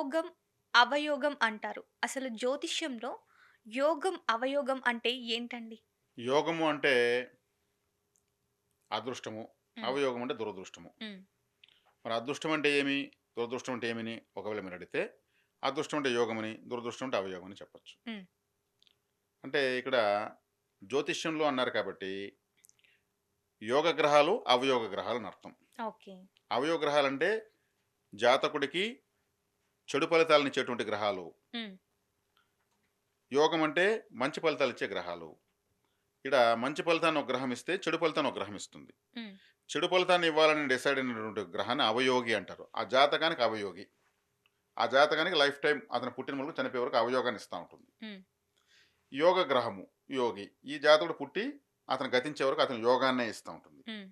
యోగం, అవయోగం అంటారు. అసలు జ్యోతిష్యంలో యోగం, అవయోగం అంటే ఏంటండి? యోగము అంటే అదృష్టము. హ్మ్. అవయోగం అంటే దురదృష్టము. హ్మ్. మరి అదృష్టం అంటే ఏమి? దురదృష్టం అంటే ఏమని ఒకవేళ మీరు అడిగితే, అదృష్టం అంటే యోగమని, దురదృష్టం అంటే అవయోగం అని చెప్పొచ్చు. హ్మ్. అంటే ఇక్కడ జ్యోతిష్యంలో అన్నారు కాబట్టి, యోగ గ్రహాలు, అవయోగ గ్రహాలు అని అర్థం. ఓకే. అవయోగ గ్రహాలంటే జాతకుడికి చెడు ఫలితాలనిచ్చేటువంటి గ్రహాలు. హ్మ్. యోగం అంటే మంచి ఫలితాలు ఇచ్చే గ్రహాలు. ఇక్కడ మంచి ఫలితాన్ని ఒక గ్రహం ఇస్తే, చెడు ఫలితాన్ని ఒక గ్రహం ఇస్తుంది. హ్మ్. చెడు ఫలితాన్ని ఇవ్వాలని డిసైడ్ అయినటువంటి గ్రహాన్ని అవయోగి అంటారు. ఆ జాతకానికి అవయోగి. ఆ జాతకానికి లైఫ్ టైం అతను పుట్టిన మొదలు చనిపోయే వరకు అవయోగాన్ని ఇస్తా ఉంటుంది. హ్మ్. యోగ గ్రహము యోగి. ఈ జాతకుడు పుట్టి అతను గతించే వరకు అతను యోగాన్నే ఇస్తా ఉంటుంది. హ్మ్.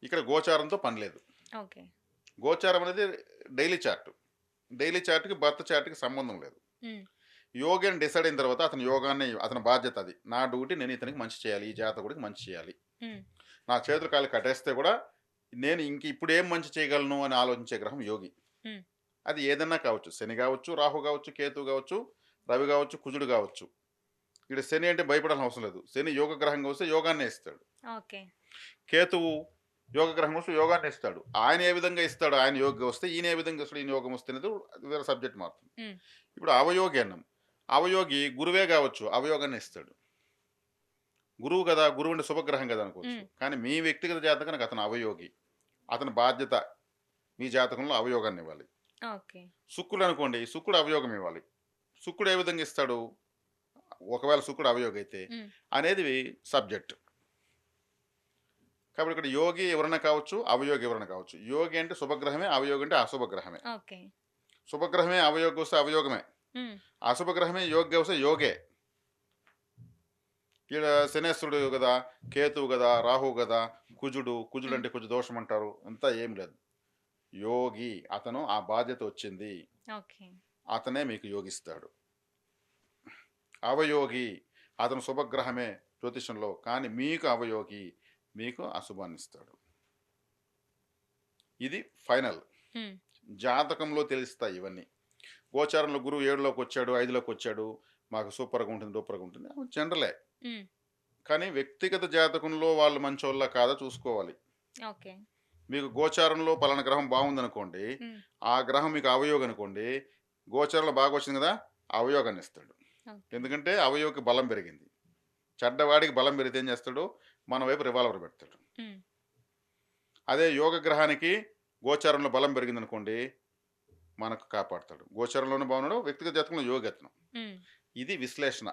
ఇక్కడ గోచారంతో పని లేదు. ఓకే. గోచారం అనేది డైలీ చార్ట్. డైలీ చార్ట్‌కి బర్త్ చార్ట్‌కి సంబంధం లేదు. హ్మ్. యోగి అని డిసైడ్ అయిన తర్వాత అతని యోగాన్ని అతని బాధ్యత అది. నా డ్యూటీ నేను ఇతనికి మంచి చేయాలి. ఈ జాతకుడికి మంచి చేయాలి. హ్మ్. నా చేతులు కాళ్ళు కట్టేస్తే కూడా నేను ఇంక ఇప్పుడు ఏం మంచి చేయగలను అని ఆలోచించే గ్రహం యోగి. హ్మ్. అది ఏదన్నా కావచ్చు. శని గావచ్చు, రాహు గావచ్చు, కేతు గావచ్చు, రవి గావచ్చు, కుజుడు గావచ్చు. ఈడ శని అంటే భయపడాల్సిన అవసరం లేదు. శని యోగ గ్రహంగా వస్తే యోగాన్నే ఇస్తాడు. ఓకే. కేతువు యోగ గ్రహం వస్తే యోగాన్నే ఇస్తాడు. ఆయన ఏ విధంగా ఇస్తాడు, ఆయన యోగ్గా వస్తే ఈయన ఏ విధంగా ఇస్తాడు, ఈయన యోగం వస్తే అనేది అది వేరే సబ్జెక్ట్ మారుతుంది. హ్మ్. ఇప్పుడు అవయోగి అన్నాం. అవయోగి గురువే గావచ్చు, అవయోగాన్ని ఇస్తాడు. గురువు గదా! గురువు అంటే శుభగ్రహం గదా అనుకోవచ్చు. హ్మ్. కానీ మీ వ్యక్తిగత జాతకానికి అతను అవయోగి. అతని బాధ్యత మీ జాతకంలో అవయోగాన్నివ్వాలి. ఓకే. శుక్రుడు అనుకోండి, శుక్రుడు అవయోగం ఇవ్వాలి. శుక్రుడు ఏ విధంగా ఇస్తాడు? ఒకవేళ శుక్రుడు అవయోగి అయితే హ్మ్. అనేది సబ్జెక్ట్. కాబట్టి ఇక్కడ యోగి ఎవరైనా కావచ్చు, అవయోగి ఎవరైనా కావచ్చు. యోగి అంటే శుభగ్రహమే, అవయోగి అంటే అశుభగ్రహమే. ఓకే. శుభగ్రహమే అవయోగి వస్తే అవయోగమే. హ్మ్. అశుభగ్రహమే యోగ్య వస్తే యోగే. ఈడ శనేశ్వరుడు గదా! కేతువు గదా! రాహువు గదా! కుజుడు హ్మ్. అంటే కొంచెం దోషం అంటారు. అంతా ఏం లేదు. యోగి అతను ఆ బాధ్యత వచ్చింది. ఓకే. అతనే మీకు యోగిస్తాడు. అవయోగి అతను శుభగ్రహమే జ్యోతిషంలో. కానీ మీకు అవయోగి మీకు అశుభాన్నిస్తాడు. ఇది ఫైనల్. హ్మ్. జాతకంలో తెలుస్తాయి ఇవన్నీ. గోచారంలో గురువు 7లోకి వచ్చాడు, 5లోకి వచ్చాడు. మాకు సూపర్‌గా ఉంటుంది, డూపర్‌గా ఉంటుంది. అవి జనరలే. హ్మ్. కానీ వ్యక్తిగత జాతకంలో వాళ్ళు మంచోళ్ళా కాదా చూసుకోవాలి. ఓకే. మీకు గోచారంలో పలానా గ్రహం బాగుందనుకోండి. హ్మ్. ఆ గ్రహం మీకు అవయోగి అనుకోండి. గోచారంలో బాగా వచ్చింది కదా! అవయోగాన్ని ఇస్తాడు. ఓకే. ఎందుకంటే అవయోగికి బలం పెరిగింది. చెడ్డవాడికి బలం పెరిగితే ఏం చేస్తాడు? మన వైపు రివాల్వర్ పెడతాడు. హ్మ్. అదే యోగ గ్రహానికి గోచారంలో బలం పెరిగిందనుకోండి, మనకు కాపాడతాడు. గోచారంలోనే బాగున్నాడు, వ్యక్తిగత జాతకంలో యోగెత్తనం. హ్మ్. ఇది విశ్లేషణ.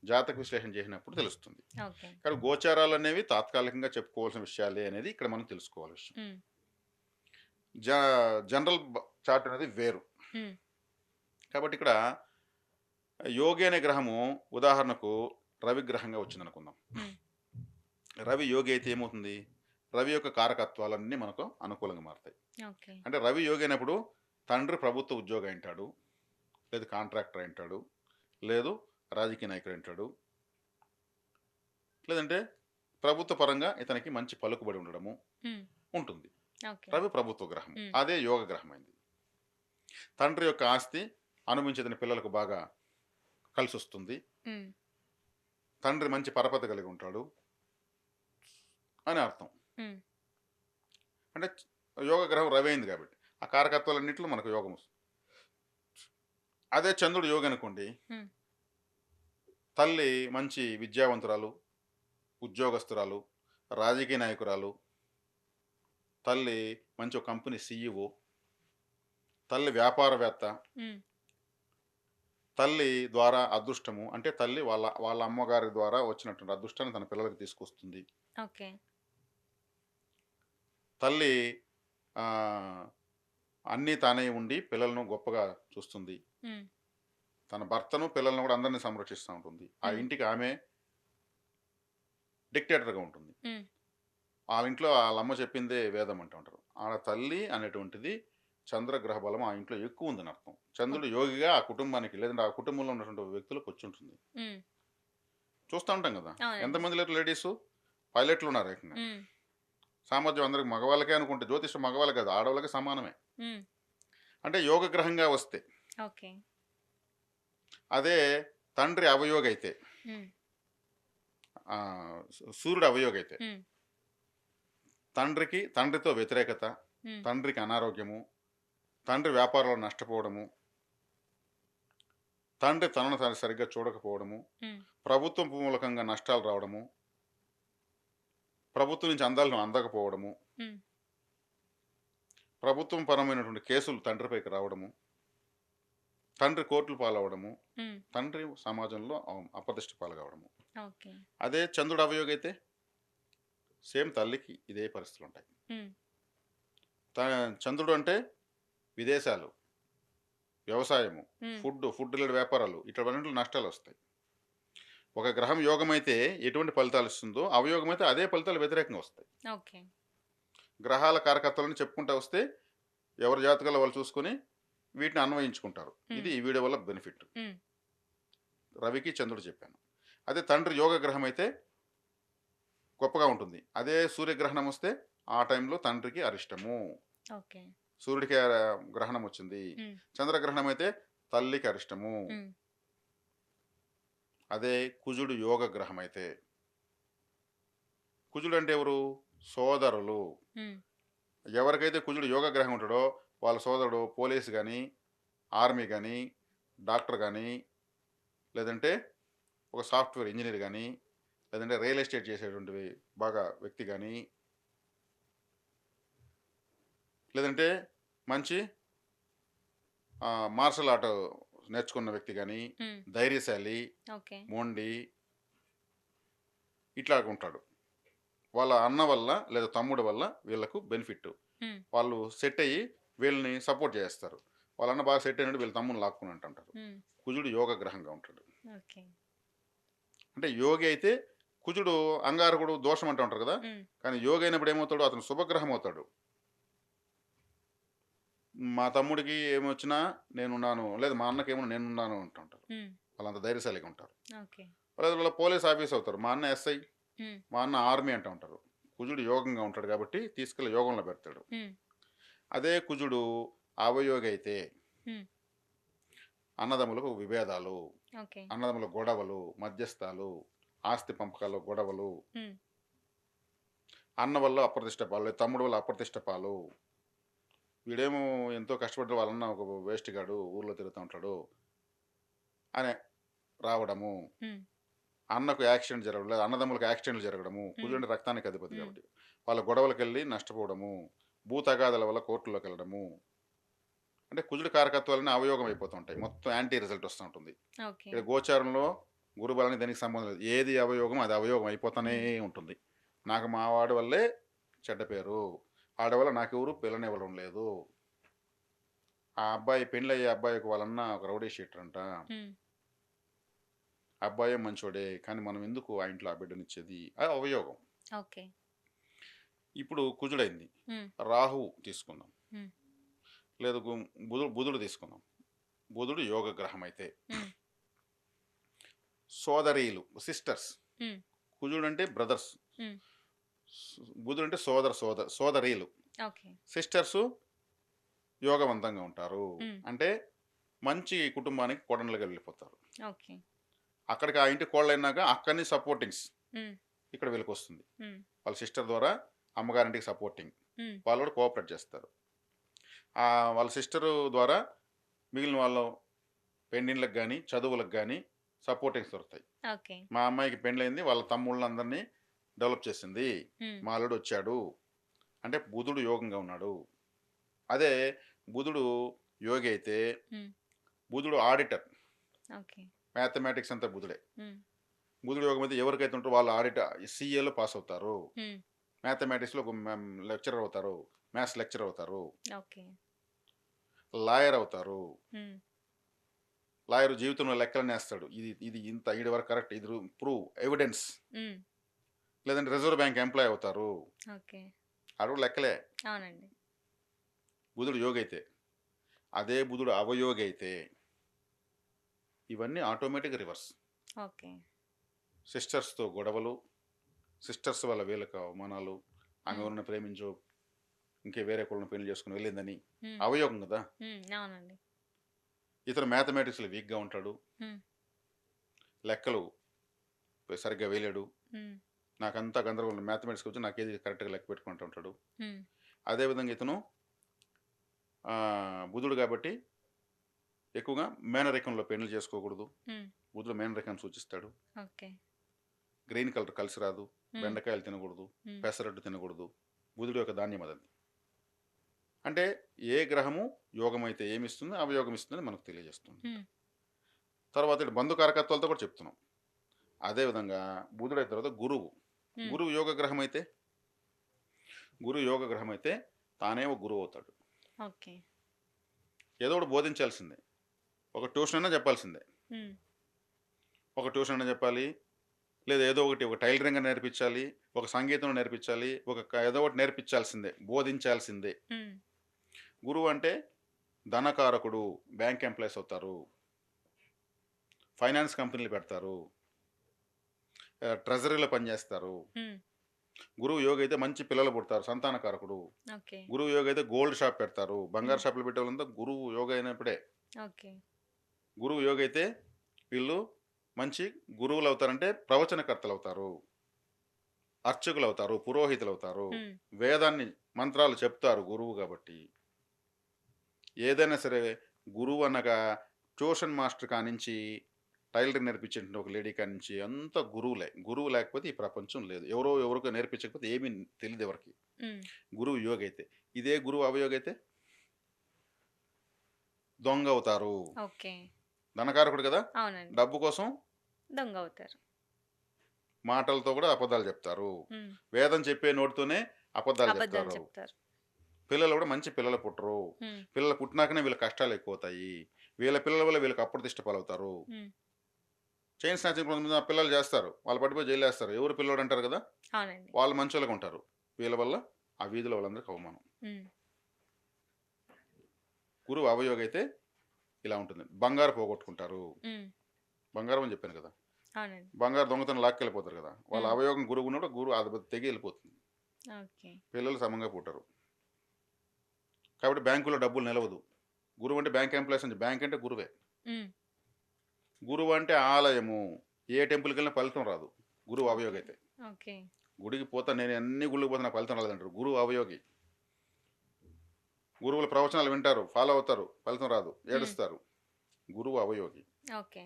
జాతక విశ్లేషణ చేసినప్పుడు తెలుస్తుంది. ఓకే. కానీ గోచారాలనేవి తాత్కాలికంగా చెప్పుకోవాల్సిన విషయాలే అనేది ఇక్కడ మనం తెలుసుకోవాలి విషయం. హ్మ్. జ జనరల్ చార్ట్ అనేది వేరు. హ్మ్. కాబట్టి ఇక్కడ యోగి అనే గ్రహము ఉదాహరణకు రవి గ్రహంగా వచ్చిందనుకుందాం. హ్మ్. రవి యోగి అయితే ఏమవుతుంది? రవి యొక్క కారకత్వాలన్నీ మనకు అనుకూలంగా మారతాయి. ఓకే. అంటే రవి యోగి అయినప్పుడు తండ్రి ప్రభుత్వ ఉద్యోగి అయింటాడు. లేదు కాంట్రాక్టర్ అయింటాడు. లేదు రాజకీయ నాయకుడు అయింటాడు. లేదంటే ప్రభుత్వ పరంగా ఇతనికి మంచి పలుకుబడి ఉండడము హ్మ్. ఉంటుంది. ఓకే. రవి ప్రభుత్వ గ్రహం. హ్మ్. అదే యోగ గ్రహమైంది. తండ్రి యొక్క ఆస్తి అనుభవించి ఇతని పిల్లలకు బాగా కలిసొస్తుంది. హ్మ్. తండ్రి మంచి పరపతి కలిగి ఉంటాడు అని అర్థం. హ్మ్. అంటే యోగ గ్రహం రవి అయింది కాబట్టి. ఆ కారకత్వాలన్నింటిలో మనకు యోగం వస్తుంది. అదే చంద్రుడు యోగి అనుకోండి. హ్మ్. తల్లి మంచి విద్యావంతురాలు, ఉద్యోగస్తురాలు, రాజకీయ నాయకురాలు, తల్లి మంచి ఒక కంపెనీ సీఈఓ, తల్లి వ్యాపారవేత్త, హ్మ్. తల్లి ద్వారా అదృష్టము అంటే తల్లి వాళ్ళ వాళ్ళ అమ్మగారి ద్వారా వచ్చినటువంటి అదృష్టాన్ని తన పిల్లలకి తీసుకొస్తుంది. ఓకే. తల్లి ఆ, అన్నీ తానే ఉండి పిల్లలను గొప్పగా చూస్తుంది. హ్మ్. తన భర్తను పిల్లలను కూడా అందరినీ సంరక్షిస్తూ ఉంటుంది. ఆ హ్మ్. ఇంటికి ఆమె డిక్టేటర్గా ఉంటుంది. హ్మ్. వాళ్ళ ఇంట్లో వాళ్ళ అమ్మ చెప్పిందే వేదం అంటూ ఉంటారు. ఆడ తల్లి అనేటువంటిది చంద్రగ్రహ బలం ఆ ఇంట్లో ఎక్కువ ఉందని అర్థం. చంద్రుడు ఓకే. యోగిగా ఆ కుటుంబానికి లేదంటే ఆ కుటుంబంలో ఉన్నటువంటి వ్యక్తులకు వచ్చి ఉంటుంది. హ్మ్. చూస్తూ ఉంటాం కదా! అవునండి. ఎంతమంది లేరు లేడీసు పైలట్లు ఉన్నారు ఏకంగా. హ్మ్. సామర్థ్యం అందరికి మగవాళ్ళకే అనుకుంటే జ్యోతిషం మగవాళ్ళకి కాదు ఆడవాళ్ళకి సమానమే. హ్మ్. అంటే యోగ గ్రహంగా వస్తే. ఓకే. అదే తండ్రి అవయోగ అయితే, హ్మ్. సూర్యుడు అవయోగ అయితే, హ్మ్. తండ్రితో వ్యతిరేకత, హ్మ్. తండ్రికి అనారోగ్యము, తండ్రి వ్యాపారంలో నష్టపోవడము, తండ్రి తనను తాను సరిగ్గా చూడకపోవడము, హ్మ్. ప్రభుత్వం మూలకంగా నష్టాలు రావడము, ప్రభుత్వం నుంచి అందాలను అందకపోవడము, హ్మ్. ప్రభుత్వం పరమైనటువంటి కేసులు తండ్రిపైకి రావడము, తండ్రి కోర్టులు పాలవడము, హ్మ్. తండ్రి సమాజంలో అప్రతిష్ట పాల్గొవడము. ఓకే. అదే చంద్రుడు అవయోగ అయితే సేమ్ తల్లికి ఇదే పరిస్థితులు ఉంటాయి. హ్మ్. చంద్రుడు అంటే విదేశాలు, వ్యవసాయము, హ్మ్. ఫుడ్ రిలేటెడ్ వ్యాపారాలు, ఇటువంటి నష్టాలు వస్తాయి. ఒక గ్రహం యోగమైతే ఎటువంటి ఫలితాలు ఇస్తుందో, అవయోగమైతే అదే ఫలితాలు వ్యతిరేకంగా వస్తాయి. ఓకే. గ్రహాల కారకత్వాలను చెప్పుకుంటూ వస్తే ఎవరి జాతకాలు వాళ్ళు చూసుకొని వీటిని అన్వయించుకుంటారు. హ్మ్. ఇది ఈ వీడియో వల్ల బెనిఫిట్. హ్మ్. రవికి చంద్రుడు చెప్పాను. అదే తండ్రి యోగ గ్రహం అయితే గొప్పగా ఉంటుంది. అదే సూర్యగ్రహణం వస్తే ఆ టైంలో తండ్రికి అరిష్టము. ఓకే. సూర్యుడికి గ్రహణం వచ్చింది. హ్మ్. చంద్రగ్రహణం అయితే తల్లికి అరిష్టము. హ్మ్. అదే కుజుడు యోగ గ్రహం అయితే, కుజుడు అంటే ఎవరు? సోదరులు. హ్మ్. ఎవరికైతే కుజుడు యోగ గ్రహం ఉంటాడో వాళ్ళ సోదరుడు పోలీస్ కానీ, ఆర్మీ కానీ, డాక్టర్ కానీ, లేదంటే ఒక సాఫ్ట్వేర్ ఇంజనీర్ కానీ, లేదంటే రియల్ ఎస్టేట్ చేసేటువంటి బాగా వ్యక్తి కానీ, లేదంటే మంచి మార్షల్ ఆర్ట్ నేర్చుకున్న వ్యక్తి కానీ, హ్మ్. ధైర్యశాలి, ఓకే. మొండి, ఇట్లా ఉంటాడు. వాళ్ళ అన్న వల్ల లేదా తమ్ముడు వల్ల వీళ్ళకు బెనిఫిట్. హ్మ్. వాళ్ళు సెట్ అయ్యి వీళ్ళని సపోర్ట్ చేస్తారు. వాళ్ళ అన్న బాగా సెట్ అయినట్టు వీళ్ళ తమ్ముని లాక్కుని అంటారు. హ్మ్. కుజుడు యోగ గ్రహంగా ఉంటాడు. ఓకే. అంటే యోగి అయితే కుజుడు అంగారకుడు దోషం అంటూ ఉంటారు కదా. హ్మ్. కానీ యోగి అయినప్పుడు ఏమవుతాడు? అతను శుభగ్రహం అవుతాడు. మా తమ్ముడికి ఏమొచ్చినా నేనున్నాను, లేదా మా అన్నకి ఏమో నేనున్నాను అంటుంటారు. హ్మ్. వాళ్ళంత ధైర్యశాలిగా ఉంటారు. ఓకే. లేదా వాళ్ళ పోలీస్ ఆఫీస్ అవుతారు. మా అన్న ఎస్ఐ, హ్మ్. మా అన్న ఆర్మీ అంటూ ఉంటారు. కుజుడు యోగంగా ఉంటాడు కాబట్టి తీసుకెళ్ళి యోగంలో పెడతాడు. హ్మ్. అదే కుజుడు అవయోగి అయితే హ్మ్. అన్నదమ్ములకు విభేదాలు, ఓకే. అన్నదమ్ముల గొడవలు, మధ్యస్థాలు, ఆస్తి పంపకాలు గొడవలు, హ్మ్. అన్న వల్ల అప్రతిష్ట పాలు, తమ్ముడు వల్ల అప్రతిష్ట పాలు. వీడేమో ఎంతో కష్టపడ్డ వాళ్ళన్న ఒక వేస్ట్ గాడు ఊర్లో తిరుగుతూ ఉంటాడు అని రావడము. హ్మ్. అన్నకు యాక్సిడెంట్ జరగడం, లేదా అన్నదమ్ములకు యాక్సిడెంట్లు జరగడము. హ్మ్. కుజుడు రక్తానికి అధిపతి హ్మ్. కాబట్టి వాళ్ళ గొడవలకు వెళ్ళి నష్టపోవడము, భూ తగాదాల వల్ల కోర్టులోకి వెళ్ళడము. అంటే కుజుడు కారకత్వాలన్నీ అవయోగం అయిపోతూ ఉంటాయి. మొత్తం యాంటీ రిజల్ట్ వస్తూ ఉంటుంది. ఓకే. ఇక్కడ గోచారంలో గురుబలానికి దానికి సంబంధం లేదు. ఏది అవయోగం అది అవయోగం అయిపోతూనే హ్మ్. ఉంటుంది. నాకు మా వాడి వల్లే చెడ్డ పేరు, ఆడ వల్ల నాకెవరు పిల్లనివ్వడం లేదు, ఆ అబ్బాయి పెళ్ళయ్యే అబ్బాయికి వాళ్ళన్న ఒక రౌడీ షీటర్ అంట, హ్మ్. అబ్బాయే మంచోడే కానీ మనం ఎందుకు ఆ ఇంట్లో ఆ బిడ్డనిచ్చేది, అది అవయోగం. ఓకే. ఇప్పుడు కుజుడైంది. హ్మ్. రాహు తీసుకుందాం, హ్మ్. లేదు బుధుడు తీసుకుందాం. బుధుడు యోగ గ్రహం అయితే హ్మ్. సోదరీలు, సిస్టర్స్. హ్మ్. కుజుడు అంటే బ్రదర్స్, హ్మ్. బుధుడు అంటే సోదరీలు, ఓకే. సిస్టర్స్ యోగవంతంగా ఉంటారు. హ్మ్. అంటే మంచి కుటుంబానికి కోడన్లుగా వెళ్ళిపోతారు. ఓకే. అక్కడికి ఆ ఇంటి కోళ్ళైనాక అక్కడిని సపోర్టింగ్స్ హ్మ్. ఇక్కడ వీళ్ళకి వస్తుంది. హ్మ్. వాళ్ళ సిస్టర్ ద్వారా అమ్మగారింటికి సపోర్టింగ్, హ్మ్. వాళ్ళు కూడా కోఆపరేట్ చేస్తారు. ఆ వాళ్ళ సిస్టరు ద్వారా మిగిలిన వాళ్ళు పెండిళ్ళకి కానీ చదువులకు కానీ సపోర్టింగ్స్ దొరుకుతాయి. ఓకే. మా అమ్మాయికి పెండ్లైంది, వాళ్ళ తమ్ముళ్ళందరినీ డెవలప్ చేసింది, హ్మ్. మా అల్లుడు వచ్చాడు అంటే బుధుడు యోగంగా ఉన్నాడు. అదే బుధుడు యోగి అయితే హ్మ్. బుధుడు ఆడిటర్, ఓకే. మ్యాథమెటిక్స్ అంతా బుధుడే. హ్మ్. బుధుడు యోగం అయితే ఎవరికైతే ఉంటారో వాళ్ళు ఆడిటర్ సీఏలో పాస్ అవుతారు, హ్మ్. మ్యాథమెటిక్స్లో ఒక లెక్చరర్ అవుతారు, మ్యాథ్స్ లెక్చరర్ అవుతారు, ఓకే. లాయర్ అవుతారు. హ్మ్. లాయర్ జీవితంలో లెక్కలన్నీ వేస్తాడు, ఇది ఇది ఇంత ఇది వరకు కరెక్ట్, ఇది ప్రూవ్ ఎవిడెన్స్. హ్మ్. లేదంటే రిజర్వ్ బ్యాంక్ ఎంప్లాయ్ అవుతారు, ఓకే. అడుగు లెక్కలే. అవునండి. బుధుడు యోగి అయితే. అదే బుధుడు అవయోగి అయితే ఇవన్నీ ఆటోమేటిక్ రివర్స్. ఓకే. సిస్టర్స్తో గొడవలు, సిస్టర్స్ వల్ల వీళ్ళకి అవమానాలు, ఆమె హ్మ్. ఎవరిని ప్రేమించో ఇంకే వేరే కులను పెళ్లి చేసుకుని వెళ్ళిందని. హ్మ్. అవయోగం కదా! అవునండి. ఇతను మ్యాథమెటిక్స్‌లో వీక్‌గా ఉంటాడు. హ్మ్. లెక్కలు సరిగ్గా వేయలేడు. హ్మ్. నాకంతా గందరగోళం మ్యాథమెటిక్స్ వచ్చి నాకేది కరెక్ట్‌గా లెక్క పెట్టుకుంటూ ఉంటాడు. హ్మ్. అదే విధంగా ఇతను బుధుడు కాబట్టి ఎక్కువగా మేనరికంలో పెళ్లి చేసుకోకూడదు. హ్మ్. బుధుడు మేనరికాన్ని సూచిస్తాడు. ఓకే. గ్రీన్ కలర్ కలిసి రాదు. హ్మ్. బెండకాయలు తినకూడదు. హ్మ్. పెసరట్టు తినకూడదు. బుధుడు యొక్క ధాన్యం అదండి. అంటే ఏ గ్రహము యోగమైతే ఏమిస్తుంది, అవయోగం ఇస్తుందని మనకు తెలియజేస్తుంది. హ్మ్. తర్వాత ఇటు బంధు కారకత్వాలతో కూడా చెప్తున్నాం. అదేవిధంగా బుధుడు అయిన తర్వాత గురువు. హ్మ్. గురువు యోగ గ్రహం అయితే గురువు యోగ గ్రహం అయితే తానే ఒక గురువు అవుతాడు. ఓకే. ఏదో ఒకటి బోధించాల్సిందే. ఒక ట్యూషన్ అయినా చెప్పాల్సిందే. హ్మ్. ఒక ట్యూషన్ అయినా చెప్పాలి. లేదా ఏదో ఒకటి ఒక టైలరింగ్ అయినా నేర్పించాలి. ఒక సంగీతం నేర్పించాలి. ఏదో ఒకటి నేర్పించాల్సిందే. బోధించాల్సిందే. హ్మ్. గురువు అంటే ధనకారకుడు. బ్యాంక్ ఎంప్లాయీస్ అవుతారు. ఫైనాన్స్ కంపెనీలు పెడతారు. ట్రెజరీలో పనిచేస్తారు. హ్మ్. గురువు యోగి అయితే మంచి పిల్లలు పుడతారు. సంతానకారకుడు. ఓకే. గురువు యోగి అయితే గోల్డ్ షాప్ పెడతారు. హ్మ్. బంగారు షాపులు పెట్టే వాళ్ళంతా గురువు యోగి అయినప్పుడే. ఓకే. గురువు యోగి అయితే వీళ్ళు మంచి గురువులు అవుతారంటే ప్రవచనకర్తలు అవుతారు. అర్చకులు అవుతారు. పురోహితులు అవుతారు. హ్మ్. వేదాన్ని మంత్రాలు చెప్తారు గురువు కాబట్టి. ఏదైనా సరే గురువు అనగా ట్యూషన్ మాస్టర్ కానించి టైలరింగ్ నేర్పించేటువంటి ఒక లేడీ కానించి అంతా గురువులే. గురువు లేకపోతే ఈ ప్రపంచం లేదు. ఎవరో ఎవరికో నేర్పించకపోతే ఏమీ తెలీదు ఎవరికీ. హ్మ్. గురువు యోగి అయితే. ఇదే గురువు అవయోగి అయితే దొంగ అవుతారు. ఓకే. ధనకారకుడు కదా! అవునండి. డబ్బు కోసం దొంగవుతారు. మాటలతో కూడా అబద్ధాలు చెప్తారు. హ్మ్. వేదం చెప్పే నోటితోనే అబద్ధాలు అబద్ధాలు చెప్తారు. చెప్తారు. పిల్లలు కూడా మంచి పిల్లలు పుట్టరు. హ్మ్. పిల్లలు పుట్టినాకనే వీళ్ళ కష్టాలు ఎక్కువవుతాయి. వీళ్ళ పిల్లల వల్ల వీళ్ళకి అప్రదిష్ట పాలవుతారు. హ్మ్. చైన్ స్నాచింగ్ కొంతమంది ఆ పిల్లలు చేస్తారు. వాళ్ళు పట్టిపోయి జైల్లో ఏస్తారు. ఎవరు పిల్లోడు అంటారు కదా! అవునండి. వాళ్ళు మంచోళ్ళుగా ఉంటారు. వీళ్ళ వల్ల ఆ వీధిలో వాళ్ళందరికీ అవమానం. హ్మ్. గురువు అవయోగి అయితే ఇలా ఉంటుంది. బంగారు పోగొట్టుకుంటారు. హ్మ్. బంగారం అని చెప్పాను కదా! అవునండి. బంగారు దొంగతనం లాక్కెళ్ళిపోతారు కదా! వాళ్ళ హ్మ్. అవయోగం గురువు ఉన్నప్పుడు గురువు అది తెగి వెళ్ళిపోతుంది. ఓకే. పిల్లలు సమంగా పుట్టరు. కాబట్టి బ్యాంకులో డబ్బులు నిలవదు. గురువు అంటే బ్యాంక్ ఎంప్లాయీస్ అని బ్యాంక్ అంటే గురువే. హ్మ్. గురువు అంటే ఆలయము. ఏ టెంపుల్‌కి వెళ్ళినా ఫలితం రాదు. గురువు అవయోగి ఓకే. అయితే. ఓకే. గుడికి పోతా నేను అన్ని గుళ్ళకి పోతే నాకు ఫలితం రాలేదంటారు. గురువు అవయోగి. గురువుల ప్రవచనాలు వింటారు. ఫాలో అవుతారు. ఫలితం రాదు. హ్మ్. ఏడుస్తారు. గురువు అవయోగి. ఓకే.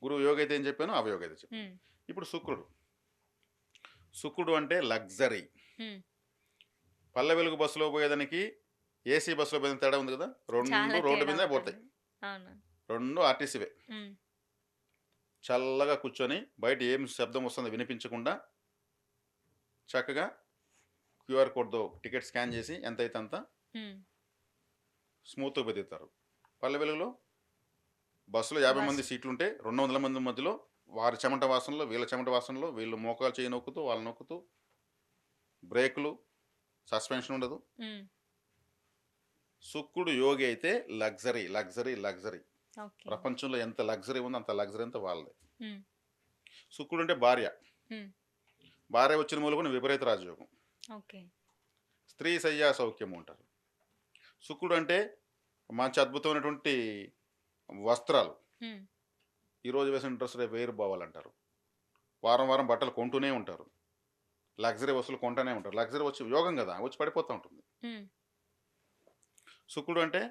గురువు యోగి అయితే ఏం చెప్పాను? అవయోగి అయితే చెప్పాను. హ్మ్. ఇప్పుడు శుక్రుడు. శుక్రుడు అంటే లగ్జరీ. హ్మ్. పల్లె వెలుగు బస్సులో పోయేదానికి ఏసీ బస్సులో పోయేదానికి తేడా ఉంది కదా! 2 చాలా రోడ్డు తేడా మీదే పోతాయి. ఉంటుంది. అవును. 2 ఆర్టీసీవే. హ్మ్. చల్లగా కూర్చొని బయట ఏం శబ్దం వస్తుందో వినిపించకుండా చక్కగా క్యూఆర్ కోడ్‌తో టికెట్ స్కాన్ చేసి ఎంతైతే అంత హ్మ్. స్మూత్‌గా బతుకుతారు. పల్లె వెలుగులో బస్సులో 50 మంది బస్ సీట్లుంటే 200 మంది మధ్యలో వారి చెమట వాసనలో, వీళ్ళ చెమట వాసనలో, వీళ్ళు మోకాలు చెయ్యి నొక్కుతూ, వాళ్ళు నొక్కుతూ బ్రేకులు, సస్పెన్షన్ ఉండదు. హ్మ్. శుక్రుడు యోగి అయితే లగ్జరీ, లగ్జరీ, లగ్జరీ. ఓకే. ప్రపంచంలో ఎంత లగ్జరీ ఉందో అంత లగ్జరీ అంతా వాళ్ళదే. హ్మ్. శుక్రుడు అంటే భార్య. హ్మ్. భార్య వచ్చిన మూలకొని విపరీత రాజయోగం. ఓకే. స్త్రీ శయ్యా సౌఖ్యము అంటారు. శుక్రుడు అంటే మంచి అద్భుతమైనటువంటి వస్త్రాలు. హ్మ్. ఈరోజు వేసిన డ్రెస్ రేపు వేరు పోవాలంటారు. వారం వారం బట్టలు కొంటూనే ఉంటారు. లగ్జరీ వస్తువులు కొంటూనే ఉంటారు. లగ్జరీ వచ్చి యోగం కదా! వచ్చి పడిపోతూ ఉంటుంది. హ్మ్. శుక్రుడు అంటే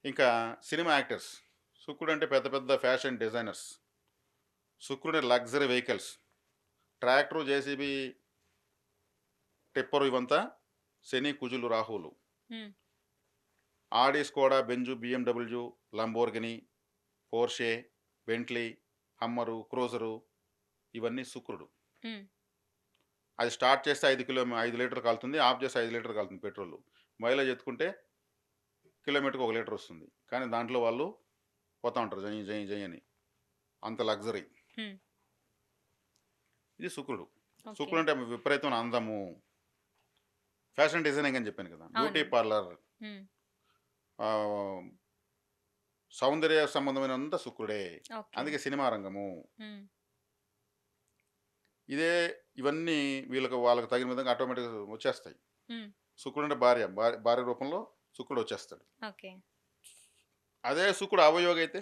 ఇంకా సినిమా యాక్టర్స్. శుక్రుడు అంటే పెద్ద పెద్ద ఫ్యాషన్ డిజైనర్స్. శుక్రుడి luxury vehicles. Tractor, JCB, tipper ఇవంతా శని, కుజులు, రాహువులు. హ్మ్. Audi, Skoda, Benz, BMW, Lamborghini, Porsche, Bentley, Hummer, cruiser ఇవన్నీ శుక్రుడు. హ్మ్. అది స్టార్ట్ చేస్తే 5 లీటర్ కాలుతుంది. ఆఫ్ చేస్తే 5 లీటర్ కాలుతుంది పెట్రోల్. మైలేజ్ ఎత్తుకుంటే కిలోమీటర్‌కి 1 లీటర్ వస్తుంది. కానీ దాంట్లో వాళ్ళు పోతా ఉంటారు జై జై జై అని. అంత లగ్జరీ. హ్మ్. ఇది శుక్రుడు. ఓకే. శుక్రుడు అంటే విపరీతమైన అందము. ఫ్యాషన్ డిజైనింగ్ అని చెప్పాను కదా! బ్యూటీ అవునండి. పార్లర్, హ్మ్. ఆహ్, సౌందర్య సంబంధమైనంతా శుక్రుడే. ఓకే. అందుకే సినిమా రంగము. హ్మ్. ఇదే ఇవన్నీ వీళ్ళకి వాళ్ళకి తగిన విధంగా ఆటోమేటిక్‌గా వచ్చేస్తాయి. హ్మ్. శుక్రుడు అంటే భార్య, భార్య రూపంలో శుక్రుడు వచ్చేస్తాడు. ఓకే. అదే శుక్రుడు అవయోగి అయితే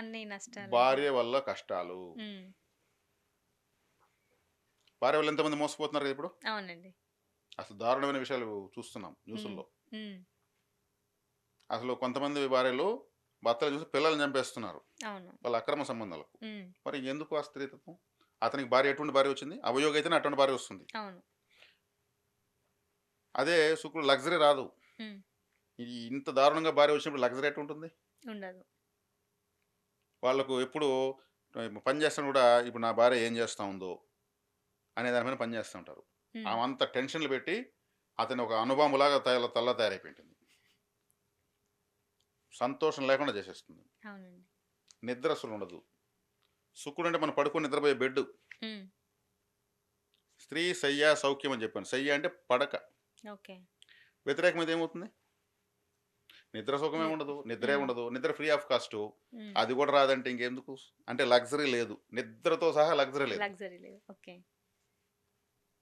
అన్ని నష్టాలేనా? భార్య వల్ల కష్టాలు. హ్మ్. భార్య వల్ల ఎంతమంది మోసపోతున్నారు కదా ఇప్పుడు. అవునండి. అసలు దారుణమైన విషయాలు చూస్తున్నాం హ్మ్. న్యూసుల్లో. హ్మ్. అసలు కొంతమంది భార్యలు భర్తలు చూసి పిల్లల్ని చంపేస్తున్నారు అవును. వాళ్ళ అక్రమ సంబంధాలకు. హ్మ్. మరి ఎందుకు ఆ స్త్రీతత్వం? అతనికి భార్య ఎటువంటి భార్య వచ్చింది? అవయోగి అయితేనే అటువంటి భార్య వస్తుంది. అవును. అదే శుక్రుడు లగ్జరీ రాదు. హ్మ్. ఈ ఇంత దారుణంగా భార్య వచ్చినప్పుడు లగ్జరీ ఎటు ఉంటుంది? ఉండదు. వాళ్ళకు ఎప్పుడు పని చేస్తాను కూడా ఇప్పుడు నా భార్య ఏం చేస్తా ఉందో అనే దాని మీద పని చేస్తూ ఉంటారు. హ్మ్. ఆమె అంత టెన్షన్లు పెట్టి అతని ఒక అనుభవంలాగా తయారైపోయింటుంది. సంతోషం లేకుండా చేసేస్తుంది. అవునండి. నిద్ర అసలు ఉండదు. శుక్రుడు అంటే మనం పడుకొని నిద్రపోయే బెడ్. హ్మ్. స్త్రీ శయ్య సౌఖ్యం అని చెప్పాను. శయ్య అంటే పడక. ఓకే. వ్యతిరేకమైతే ఏమవుతుంది? నిద్ర సుఖమే ని ఉండదు, నిద్రే హ్మ్. ఉండదు, నిద్ర ఫ్రీ ఆఫ్ కాస్ట్. హ్మ్. అది కూడా రాదంటే ఇంకెందుకు? అంటే లగ్జరీ లేదు, నిద్రతో సహా లగ్జరీ లేదు. లగ్జరీ లేదు. ఓకే.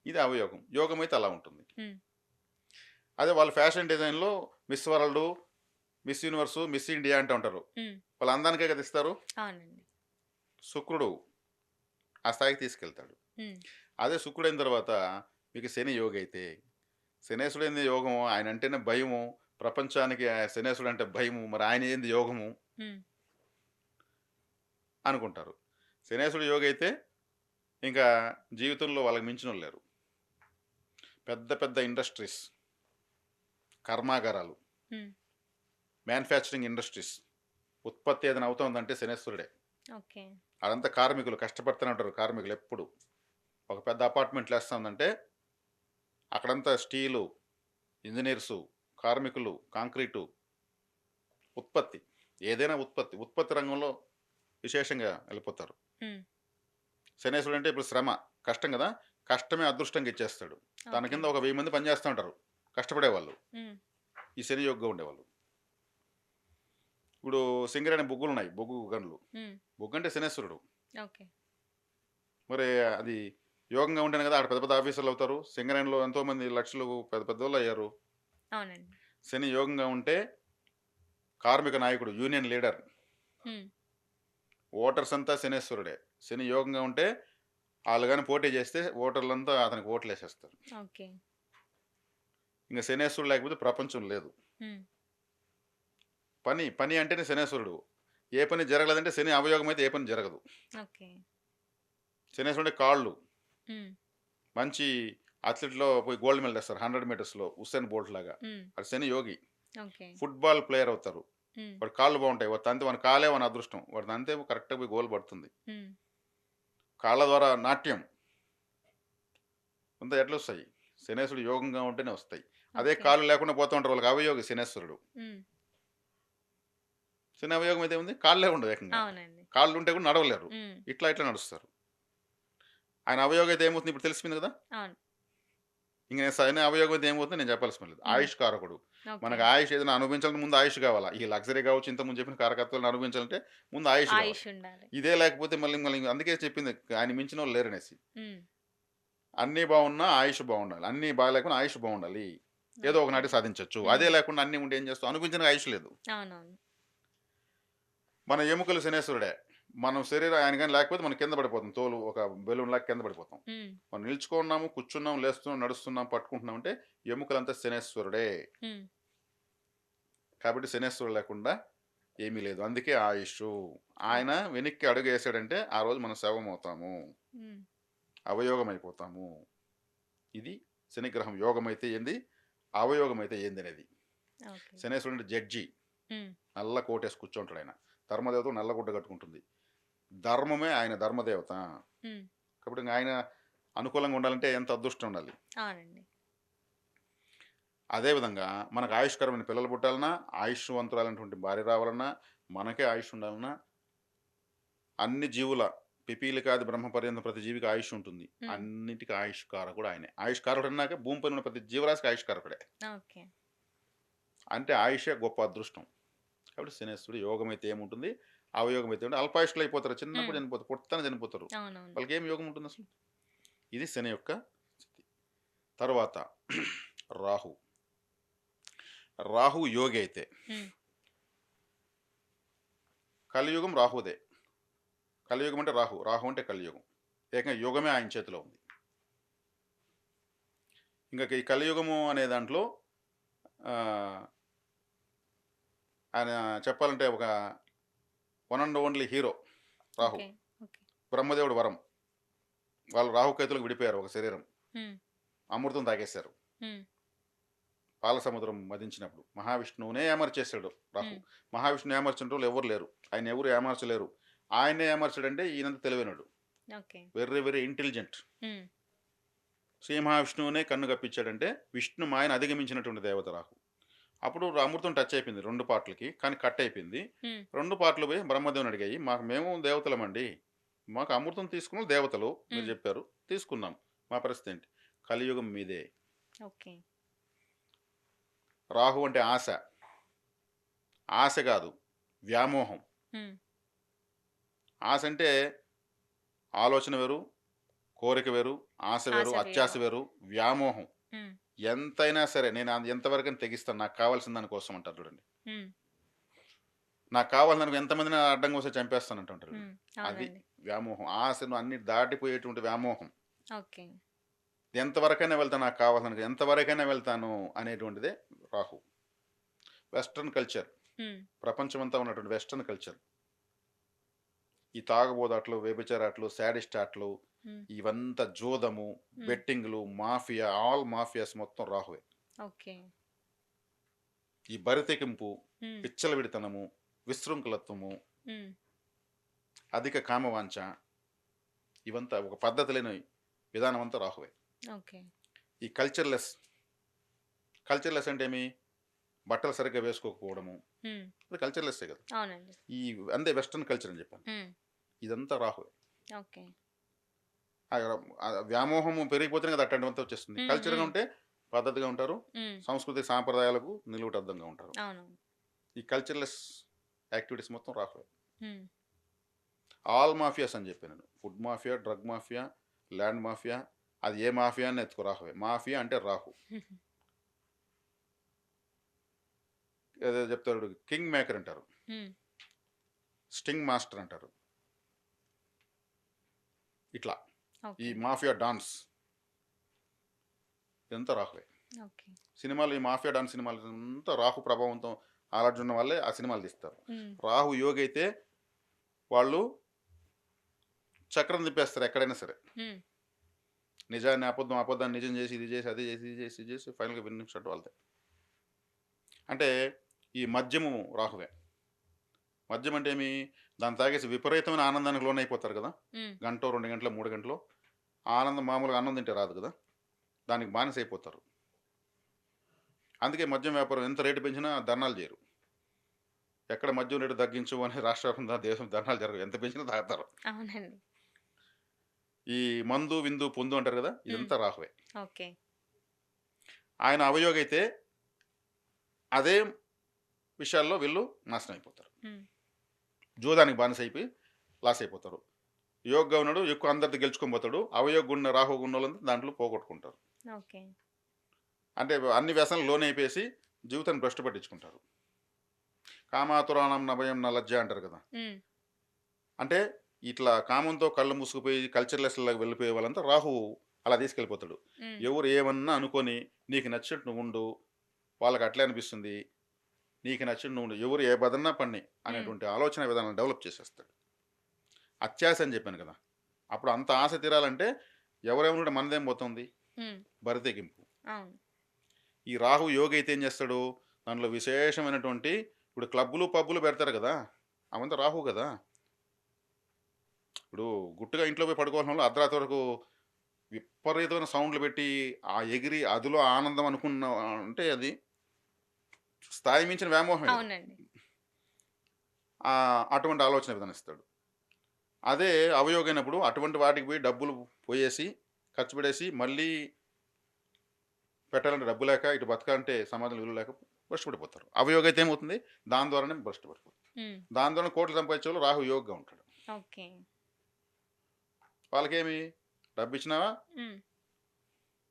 ఇది అవయోగం. యోగం అయితే అలా ఉంటుంది. హ్మ్. అదే వాళ్ళు ఫ్యాషన్ డిజైన్లో miss world, miss universe, miss India అంటూ ఉంటారు. హ్మ్. వాళ్ళు అందానికే కదా ఇస్తారు. అవునండి. శుక్రుడు ఆ స్థాయికి తీసుకెళ్తాడు. హ్మ్. అదే శుక్రుడైన తర్వాత మీకు శని యోగి అయితే, శనేశ్వరుడైంది యోగము, ఆయన అంటేనే భయము, ప్రపంచానికి శనేశ్వరుడు అంటే భయము, మరి ఆయన ఏంది యోగము హ్మ్. అనుకుంటారు. శనేశ్వరుడు యోగి అయితే ఇంకా జీవితంలో వాళ్ళకి మించిన లేరు. పెద్ద పెద్ద ఇండస్ట్రీస్, కర్మాగారాలు, హ్మ్. మ్యానుఫ్యాక్చరింగ్ ఇండస్ట్రీస్, ఉత్పత్తి ఏదైనా అవుతుందంటే శనేశ్వరుడే. ఓకే. అదంతా కార్మికులు కష్టపడుతూనే ఉంటారు. కార్మికులు ఎప్పుడు ఒక పెద్ద అపార్ట్మెంట్లు వేస్తా ఉందంటే అక్కడంతా స్టీలు, ఇంజనీర్సు, కార్మికులు, కాంక్రీటు, ఉత్పత్తి, ఏదైనా ఉత్పత్తి, ఉత్పత్తి రంగంలో విశేషంగా వెళ్ళిపోతారు. హ్మ్. శనేశ్వరుడు అంటే ఇప్పుడు శ్రమ, కష్టం కదా, కష్టమే అదృష్టంగా ఇచ్చేస్తాడు. తన ఓకే. కింద ఒక 1000 మంది పనిచేస్తూ ఉంటారు కష్టపడేవాళ్ళు, హ్మ్. ఈ శని యోగ్గా ఉండేవాళ్ళు. ఇప్పుడు సింగరేణి బొగ్గులు ఉన్నాయి, బొగ్గు గనులు. హ్మ్. బొగ్గు అంటే శనేశ్వరుడు. ఓకే. మరి అది యోగంగా ఉంటేనే కదా ఆడ పెద్ద పెద్ద ఆఫీసర్లు అవుతారు. సింగరేణిలో ఎంతోమంది లక్షలు పెద్ద పెద్దోళ్ళు అయ్యారు. అవునండి. శని యోగంగా ఉంటే కార్మిక నాయకుడు, యూనియన్ లీడర్, హ్మ్. ఓటర్స్ అంతా శనేశ్వరుడే. శని యోగంగా ఉంటే వాళ్ళు కానీ పోటీ చేస్తే ఓటర్లంతా అతనికి ఓట్లు వేసేస్తారు. ఓకే. ఇంకా శనేశ్వరుడు లేకపోతే ప్రపంచం లేదు. హ్మ్. పని పని అంటేనే శనేశ్వరుడు. ఏ పని జరగలేదంటే శని అవయోగం అయితే ఏ పని జరగదు. ఓకే. శనేశ్వరుడి కాళ్ళు హ్మ్. మంచి అథ్లెట్లో పోయి గోల్డ్ మెడల్ తెస్తారు 100 మీటర్స్లో ఉసేన్ బోల్ట్ లాగా. హ్మ్. అది శని యోగి. ఓకే. ఫుట్బాల్ ప్లేయర్ అవుతారు. హ్మ్. వాడి కాళ్ళు బాగుంటాయి. వాడు తంతే వాని కాలే వాని అదృష్టం. వాడు అంతే కరెక్ట్గా పోయి గోల్ పడుతుంది. హ్మ్. కాళ్ళ ద్వారా నాట్యం అంతా ఎట్లా వస్తాయి? శనేశ్వరుడు యోగంగా ఉంటేనే వస్తాయి. అదే ఓకే. కాళ్ళు లేకుండా పోతూ ఉంటారు వాళ్ళకి అవయోగి శనేశ్వరుడు. హ్మ్. శని అవయోగం అయితే ఉంది కాళ్ళే ఉండవు ఏకంగా. అవునండి. కాళ్ళు ఉంటే కూడా నడవలేరు. హ్మ్. ఇట్లా ఇట్లా నడుస్తారు. ఆయన అవయోగం అయితే ఏమవుతుంది ఇప్పుడు తెలిసిపోయింది కదా. అవును. ఇంక నేను శని అవయోగం అయితే ఏమవుతుంది నేను చెప్పాల్సిన లేదు. హ్మ్. ఆయుష్ కారకుడు. ఓకే. మనకు ఆయుష్ ఏదైనా అనుభవించాలంటే ముందు ఆయుష్ కావాలా. ఈ లగ్జరీ కావచ్చు ఇంతకుముందు చెప్పిన కారకత్వాలను అనుభవించాలంటే ముందు ఆయుష్ కావాలి. ఆయుష్ ఉండాలి. ఇదే లేకపోతే మళ్ళీ మళ్ళీ అందుకే చెప్పింది ఆయన మించిన వాళ్ళు లేరనేసి. హ్మ్. అన్నీ బాగున్నా ఆయుష్ బాగుండాలి. అన్నీ బాగాలేకుండా ఆయుష్ బాగుండాలి. ఏదో ఓకే. ఒకనాటి సాధించొచ్చు. అదే హ్మ్. లేకుండా అన్నీ ఉండి ఏం చేస్తాం? అనుభవించిన ఆయుష్ లేదు. అవునవును. మన ఎముకలు శనేశ్వరుడే. మనం శరీరం ఆయన గాని లేకపోతే మనం కింద పడిపోతాం. తోలు ఒక బెలూన్ లాగా కింద పడిపోతాం. హ్మ్. మనం నిల్చుకున్నాము, కూర్చున్నాం, లేస్తున్నాం, నడుస్తున్నాం, పట్టుకుంటున్నాం అంటే ఎముకలంతా శనేశ్వరుడే. హ్మ్. కాబట్టి శనేశ్వరుడు లేకుండా ఏమీ లేదు. అందుకే ఆయుష్షు. ఆయన ఓకే. వెనక్కి అడుగు వేసాడంటే ఆ రోజు మనం శవమవుతాము. హ్మ్. అవయోగమైపోతాము. ఇది శనిగ్రహం యోగమైతే ఏంది? అవయోగమైతే ఏందనేది. ఓకే. శనేశ్వరుడు జడ్జి. హ్మ్. నల్ల కోటేసి కూర్చుంటాడు ఆయన. ధర్మదేవత నల్ల గుడ్డ కట్టుకుంటుంది. ధర్మమే ఆయన ధర్మదేవత. హ్మ్. కాబట్టి ఇంక ఆయన అనుకూలంగా ఉండాలంటే ఎంత అదృష్టం ఉండాలి. అవునండి. అదేవిధంగా మనకు ఆయుష్కరమైన పిల్లలు పుట్టాలన్నా, ఆయుష్వంతురాలైనటువంటి భార్య రావాలన్నా, మనకే ఆయుష్ ఉండాలన్నా, అన్ని జీవుల పిపీలికాది బ్రహ్మ పర్యంతం ప్రతి జీవికి ఆయుష్ ఉంటుంది. హ్మ్. అన్నిటికీ ఆయుష్కారకుడు ఆయనే. ఆయుష్కారకుడు అన్నాక భూమిపైన ఉన్న ప్రతి జీవరాశికి ఆయుష్కారకుడే. ఓకే. అంటే ఆయుషే గొప్ప అదృష్టం. కాబట్టి శనేశ్వరుడు యోగం అయితే ఏముంటుంది? అవయోగం అయితే ఉంటే అల్పాయుష్కులు అయిపోతారు. చిన్నప్పుడు హ్మ్. చనిపోతారు. పుట్టగానే చనిపోతారు. అవునవును. వాళ్ళకి ఏం యోగం ఉంటుంది అసలు? ఇది శని యొక్క స్థితి. తర్వాత రాహు. రాహు యోగి అయితే హ్మ్. కలియుగం రాహుదే. కలియుగం అంటే రాహు, రాహు అంటే కలియుగం. ఏకంగా యుగమే ఆయన చేతిలో ఉంది. ఇంకా ఈ కలియుగము అనే దాంట్లో ఆ, ఆయన చెప్పాలంటే ఒక one and only hero Rahu. Okay. Okay. బ్రహ్మదేవుడు వరం. వాళ్ళు రాహుకేతులకు విడిపోయారు ఒక శరీరం. హ్మ్. అమృతం తాగేశారు. హ్మ్. పాల సముద్రం మదించినప్పుడు మహావిష్ణువునే ఏమర్చేశాడు రాహు. హ్మ్. మహావిష్ణువు ఏమర్చిన వాళ్ళు ఎవరు లేరు. ఆయన ఎవరు ఏమర్చలేరు. ఆయనే ఏమర్చాడంటే ఈయనంత తెలివైనడు. ఓకే. Very very intelligent. హ్మ్. శ్రీ మహావిష్ణువునే కన్ను కప్పించాడంటే విష్ణు మాయను అధిగమించినటువంటి దేవత రాహు. అప్పుడు అమృతం టచ్ అయిపోయింది 2 పార్ట్‌లకి. కానీ కట్ అయిపోయింది. హ్మ్. 2 పార్ట్‌లు పోయి బ్రహ్మదేవుని అడిగాయి. మేము దేవతలమండి. మాకు అమృతం తీసుకున్న దేవతలు మీరు హ్మ్. చెప్పారు. తీసుకున్నాం. మా పరిస్థితి ఏంటి? కలియుగం మీదే. ఓకే. రాహు అంటే ఆశ. ఆశ కాదు. వ్యామోహం. హ్మ్. ఆశ అంటే ఆలోచన వేరు, కోరిక వేరు, ఆశ వేరు, ఆశ అత్యాశ వేరు. వేరు, వ్యామోహం. హ్మ్. ఎంతైనా సరే నేను ఎంతవరకైనా తెగిస్తాను. నాకు కావాల్సిన దాని కోసం అంటారు చూడండి. హ్మ్. నాకు కావాలని ఎంతమందిని అడ్డంగా వస్తే చంపేస్తానంటుంటారు. హ్మ్. అది అవునండి. వ్యామోహం. ఆశను అన్ని దాటిపోయేటువంటి వ్యామోహం. ఓకే. ఎంతవరకైనా వెళ్తాను నాకు కావాలని ఎంతవరకైనా వెళ్తాను అనేటువంటిదే రాహు. Western culture. హ్మ్. ప్రపంచమంతా ఉన్నటువంటి వెస్టర్న్ కల్చర్. ఈ తాగుబోదాట్లు, వ్యభిచారాట్లు, శాడిస్ట్ ఆటలు, హ్మ్. ఇవంతా జూదము, హ్మ్. బెట్టింగ్లు, మాఫియా, ఆల్ మాఫియాస్ మొత్తం రాహువే. ఓకే. ఈ బరితెకింపు, హ్మ్. విచ్చలవిడితనము, విశృంఖలత్వము, హ్మ్. అధిక కామవాంఛ, ఇవంతా ఒక పద్ధతి లేని విధానం అంతా రాహువే. ఓకే. ఈ కల్చర్‌లెస్. కల్చర్‌లెస్ అంటే ఏమి? బట్టలు సరిగ్గా వేసుకోకపోవడము. హ్మ్. అది కల్చర్‌లెస్సే కదా! అవునండి. ఈ అందే వెస్టర్న్ కల్చర్ అని చెప్పాను. హ్మ్. ఇదంతా రాహువే. ఓకే. వ్యామోహము పెరిగిపోతేనే కదా అట్లాంటివంతా వచ్చేస్తుంది. హ్మ్. కల్చర్‌గా హ్మ్. ఉంటే పద్ధతిగా ఉంటారు. హ్మ్. సంస్కృతి సాంప్రదాయాలకు నిలువుటద్దంగా ఉంటారు. అవునవును. ఈ కల్చర్‌లెస్ యాక్టివిటీస్ మొత్తం రాహువే. హ్మ్. ఆల్ మాఫియాస్ అని చెప్పాను నేను. Food mafia, drug mafia, land mafia, అది ఏ మాఫియా అని ఎత్తుకో రాహువే. మాఫియా అంటే రాహు. ఏదో చెప్తారు కింగ్ మేకర్ అంటారు. హ్మ్. స్టింగ్ మాస్టర్ అంటారు. ఇట్లా ఈ ఓకే. మాఫియా డాన్స్ ఇదంతా రాహువే. ఓకే. సినిమాలు ఈ మాఫియా డాన్స్ సినిమాలు అంతా రాహు ప్రభావంతో ఆలాడున్న వాళ్ళే ఆ సినిమాలు తీస్తారు. హ్మ్. రాహు యోగి అయితే వాళ్ళు చక్రం తిప్పేస్తారు ఎక్కడైనా సరే. హ్మ్. నిజాన్ని అబద్ధం, అబద్ధాన్ని నిజం చేసి, ఇది చేసి, అది చేసి, ఇది చేసి, ఇది చేసి ఫైనల్‌గా విన్నింగ్ షాట్ వాళ్ళదే. అంటే ఈ మద్యము రాహువే. మద్యం అంటే ఏమి? దాన్ని తాగేసి విపరీతమైన ఆనందానికి లోనైపోతారు కదా! హ్మ్. గంటో, 2 గంటలో, 3 గంటలో. ఆ ఆనందం మామూలుగా అన్నం తింటే రాదు కదా! దానికి బానిసైపోతారు. అందుకే మద్యం వ్యాపారం ఎంత రేటు పెంచినా ధర్నాలు చేయరు. ఎక్కడ మద్యం రేటు తగ్గించు అని రాష్ట్ర వ్యాప్తంగా దేశం ధర్నాలు జరగవు. ఎంత పెంచినా తాగుతారు. అవునండి. ఈ మందు, విందు, పొందు అంటారు కదా! హ్మ్. ఇదంతా రాహువే. ఓకే. ఆయన అవయోగి అయితే అదే విషయాల్లో వీళ్ళు నాశనం అయిపోతారు. హ్మ్. జూదానికి బానిసైపోయి లాస్ అయిపోతారు. యోగ్గా ఉన్నాడు ఎక్కువ అందరిది గెలుచుకొని పోతాడు. అవయోగ్గా ఉన్న రాహుగా ఉన్నోళ్ళంతా దాంట్లో పోగొట్టుకుంటారు. ఓకే. అంటే అన్ని వ్యసనాలు లోనైపోయేసి జీవితాన్ని భ్రష్టు పట్టించుకుంటారు. కామాతురాణం నభయం న లజ్జ అంటారు కదా! హ్మ్. అంటే ఇట్లా కామంతో కళ్ళు మూసుకుపోయి కల్చర్‌లెస్‌లాగా వెళ్ళిపోయే వాళ్ళంతా రాహువు అలా తీసుకెళ్ళిపోతాడు. హ్మ్. ఎవరు ఏమన్నా అనుకోని నీకు నచ్చినట్టు నువ్వుండు. వాళ్ళకి అట్లే అనిపిస్తుంది. నీకు నచ్చినట్టు నువ్వుండు. ఎవరు ఏ బదన్నా పడని హ్మ్. అనేటువంటి ఆలోచన విధానాన్ని డెవలప్ చేసేస్తాడు. అత్యాశ అని చెప్పాను కదా! అప్పుడు అంత ఆశ తీరాలంటే ఎవరేమనుకుంటే మనదేం పోతుంది? హ్మ్. బరితెగింపు. అవును. ఈ రాహు యోగి అయితే ఏం చేస్తాడు? దాంట్లో విశేషమైనటువంటి ఇప్పుడు క్లబ్బులు, పబ్బులు పెడతారు కదా! అవంతా రాహువు కదా! ఇప్పుడు గుట్టుగా ఇంట్లో పోయి పడుకోవాల్సిన వాళ్ళు అర్ధరాత్రి వరకు విపరీతమైన సౌండ్లు పెట్టి, ఆ ఎగిరి అదిలో ఆనందం అనుకున్న అంటే అది స్థాయి మించిన వ్యామోహమే కదా! అవునండి. అటువంటి ఆలోచన విధానం ఇస్తాడు. అదే అవయోగైనప్పుడు అటువంటి వాటికి పోయి డబ్బులు పోయేసి, ఖర్చు పెడేసి, మళ్ళీ పెట్టాలంటే డబ్బు లేక, ఇటు బతకాలంటే సమాజంలో విలువ లేక భ్రష్టు పడిపోతారు. అవయోగి అయితే ఏమవుతుంది? దాని ద్వారానే భ్రష్టు పడిపోతుంది. హ్మ్. దాని ద్వారా కోట్లు సంపాదించేవాళ్ళు రాహు యోగిగా ఉంటాడు. ఓకే. వాళ్ళకేమి డబ్బిచ్చినావా? హ్మ్.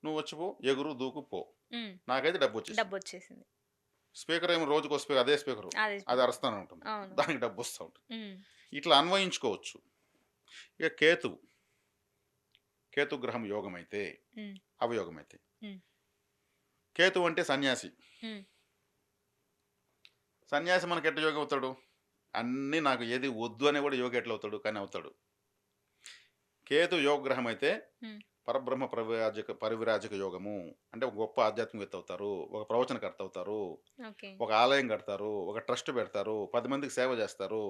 నువ్వు వచ్చి పో, ఎగురు, దూకు, పో. హ్మ్. నాకైతే డబ్బొచ్చేసింది. డబ్బొచ్చేసింది. స్పీకర్ ఏమో రోజుకో స్పీకర్ అదే స్పీకరు. అదే అది స్పీకర్. అరుస్తానే ఉంటుంది. అవును. దానికి డబ్బొస్తా ఉంటుంది. హ్మ్. ఇట్లా అన్వయించుకోవచ్చు. ఇక కేతువు. కేతు గ్రహం యోగమైతే, హ్మ్. అవయోగమైతే. హ్మ్. కేతువు అంటే సన్యాసి. హ్మ్. సన్యాసి మనకెట్ట యోగి అవుతాడు? అన్నీ నాకు ఏది వద్దు అని కూడా యోగి ఎట్లా అవుతాడు? కానీ అవుతాడు. కేతు యోగ గ్రహం అయితే హ్మ్. పరబ్రహ్మ పరివిరాజక యోగము. అంటే ఒక గొప్ప ఆధ్యాత్మికవేత్త అవుతారు. ఒక ప్రవచనకర్త అవుతారు. ఓకే. ఒక ఆలయం కడతారు. ఒక ట్రస్ట్ పెడతారు. 10 మందికి సేవ చేస్తారు.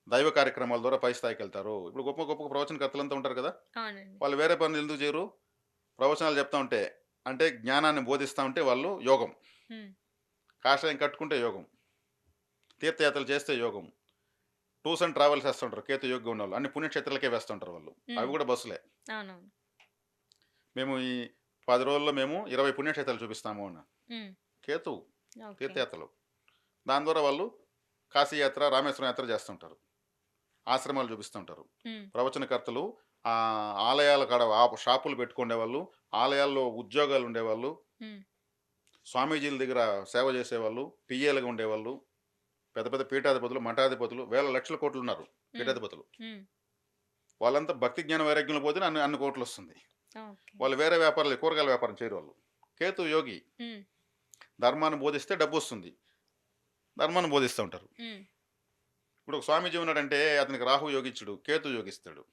దైవ కార్యక్రమాల ద్వారా పై స్థాయికెళ్తారు. ఇప్పుడు గొప్ప గొప్ప ప్రవచనకర్తలంతా ఉంటారు కదా! అవునండి. వాళ్ళు వేరే పనులు ఎందుకు చేయరు? ప్రవచనాలు చెప్తా ఉంటే, అంటే జ్ఞానాన్ని బోధిస్తా ఉంటే వాళ్ళు యోగం. హ్మ్. కాషాయం కట్టుకుంటే యోగం. తీర్థయాత్రలు చేస్తే యోగం. టూర్స్ అండ్ ట్రావెల్స్ చేస్తుంటారు. కేతు యోగ్యం ఉన్నోళ్ళు. అన్ని పుణ్యక్షేత్రాలకే వేస్తుంటారు వాళ్ళు. హ్మ్. అవి కూడా బస్సులే. అవునవును. మేము ఈ 10 రోజుల్లో మేము 20 పుణ్యక్షేత్రాలు చూపిస్తాము అన్నారు. హ్మ్. కేతువు ఓకే. తీర్థయాత్రలు. దాని ద్వారా వాళ్ళు కాశీ యాత్ర, రామేశ్వరం యాత్ర చేస్తుంటారు. ఆశ్రమాలు చూపిస్తుంటారు. హ్మ్. ప్రవచనకర్తలు ఆలయాల కాడ షాపులు పెట్టుకునేవాళ్ళు, ఆలయాల్లో ఉద్యోగాలు ఉండేవాళ్ళు, హ్మ్. స్వామీజీల దగ్గర సేవ చేసేవాళ్ళు, పిఏలుగా ఉండేవాళ్ళు, పెద్ద పెద్ద పీఠాధిపతులు, మఠాధిపతులు, వేల లక్షల కోట్లు ఉన్నారు హ్మ్. పీఠాధిపతులు. హ్మ్. వాళ్ళంతా భక్తి జ్ఞాన వైరాగ్యంలో పోతే అన్ని అన్ని కోట్లు వస్తుంది. ఓకే. వాళ్ళు వేరే వ్యాపారాలు కూరగాయల వ్యాపారం చేయరు వాళ్ళు. కేతు యోగి హ్మ్. ధర్మాన్ని బోధిస్తే డబ్బు వస్తుంది. ధర్మాన్ని బోధిస్తూ ఉంటారు. హ్మ్. ఇప్పుడు ఒక స్వామీజీ ఉన్నాడంటే అతనికి రాహు యోగించుడు, కేతు యోగిస్తాడు.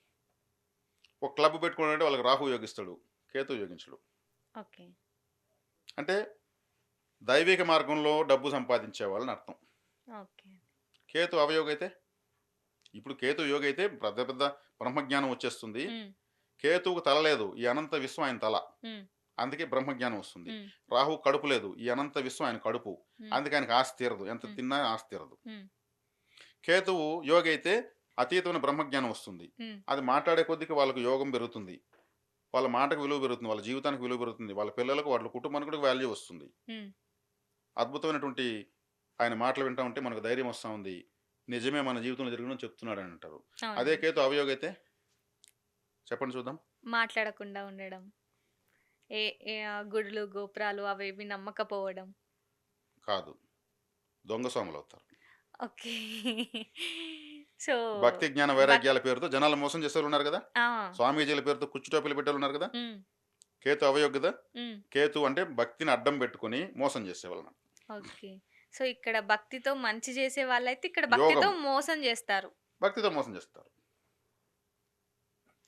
ఒక క్లబ్ పెట్టుకున్నాడంటే వాళ్ళకి రాహు యోగిస్తాడు, కేతు యోగించుడు. ఓకే. అంటే దైవిక మార్గంలో డబ్బు సంపాదించే వాళ్ళని అర్థం. ఓకే. కేతు అవయోగి అయితే, ఇప్పుడు కేతు యోగి అయితే పెద్ద పెద్ద బ్రహ్మజ్ఞానం వచ్చేస్తుంది. హ్మ్. కేతువుకు తల లేదు, ఈ అనంత విశ్వం ఆయన తల. హ్మ్. అందుకే బ్రహ్మజ్ఞానం వస్తుంది. హ్మ్. రాహు కడుపు లేదు, ఈ అనంత విశ్వం ఆయన కడుపు. హ్మ్. అందుకే ఆయనకు ఆస్తి తీరదు, ఎంత హ్మ్. తిన్నా ఆస్తి తీరదు. హ్మ్. కేతువు యోగి అయితే అతీతమైన బ్రహ్మజ్ఞానం వస్తుంది. హ్మ్. అది మాట్లాడే కొద్దికి వాళ్ళకు యోగం పెరుగుతుంది. వాళ్ళ మాటకు విలువ పెరుగుతుంది. వాళ్ళ జీవితానికి విలువ పెరుగుతుంది. వాళ్ళ పిల్లలకు, వాళ్ళ కుటుంబానికి కూడా వాల్యూ వస్తుంది. హ్మ్. అద్భుతమైనటువంటి ఆయన మాటలు వింటా ఉంటే మనకు ధైర్యం వస్తా ఉంది. నిజమే మన జీవితంలో జరిగినని చెప్తున్నాడు అని అంటారు. అదే అవునండి. కేతు అవయోగి అయితే చెప్పండి చూద్దాం. మాట్లాడకుండా ఉండడం. ఏ గుడులు, గోపురాలు అవేవి నమ్మకపోవడం. కాదు. దొంగ స్వాములవుతారు. ఓకే. సో, భక్తి, జ్ఞాన, భక్ వైరాగ్యాల పేరుతో జనాలను మోసం చేసేవాళ్ళున్నారు గదా! ఆ! స్వామీజీల పేరుతో కుచ్చు టోపీలు పెట్టేవాళ్ళున్నారు గదా! హ్మ్. కేతు అవయోగి గదా! హ్మ్. కేతు అంటే భక్తిని అడ్డం పెట్టుకొని మోసం చేసేవాళ్ళని. ఓకే. సో, ఇక్కడ భక్తితో మంచి చేసే వాళ్ళైతే ఇక్కడ యోగం. భక్తితో మోసం జేస్తారు. భక్తితో మోసం చేస్తారు.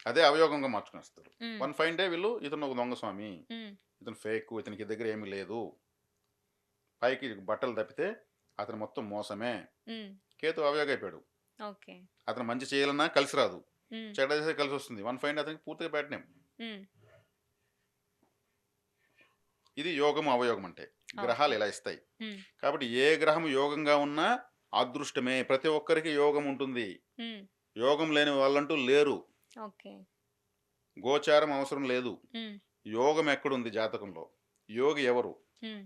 అదే అవయోగంగా మార్చుకొనేస్తారు. హ్మ్. వన్ ఫైన్ డే వీళ్ళు ఇతను ఒక దొంగ స్వామి. హ్మ్. ఇతను ఫేకు. ఇతనికి దగ్గర ఏమీ లేదు. పైకి బట్టలు తప్పితే అతను మొత్తం మోసమే. హ్మ్. కేతు అవయోగి అయిపోయాడు. ఓకే. అతను మంచి చేయాలన్నా కలిసి రాదు. హ్మ్. చెడ్డ చేస్తే కలిసొస్తుంది. వన్ ఫైన్ డే అతనికి పూర్తిగా బ్యాడ్ నేమ్. హ్మ్. ఇది యోగము, అవయోగం అంటే. గ్రహాలు ఓకే. ఇలా ఇస్తాయి. హ్మ్. కాబట్టి ఏ గ్రహం యోగంగా ఉన్నా అదృష్టమే. ప్రతి ఒక్కరికి యోగం ఉంటుంది. హ్మ్. యోగం లేని వాళ్ళంటూ లేరు. ఓకే. గోచారం అవసరం లేదు. హ్మ్. యోగం ఎక్కడుంది జాతకంలో? యోగి ఎవరు? హ్మ్.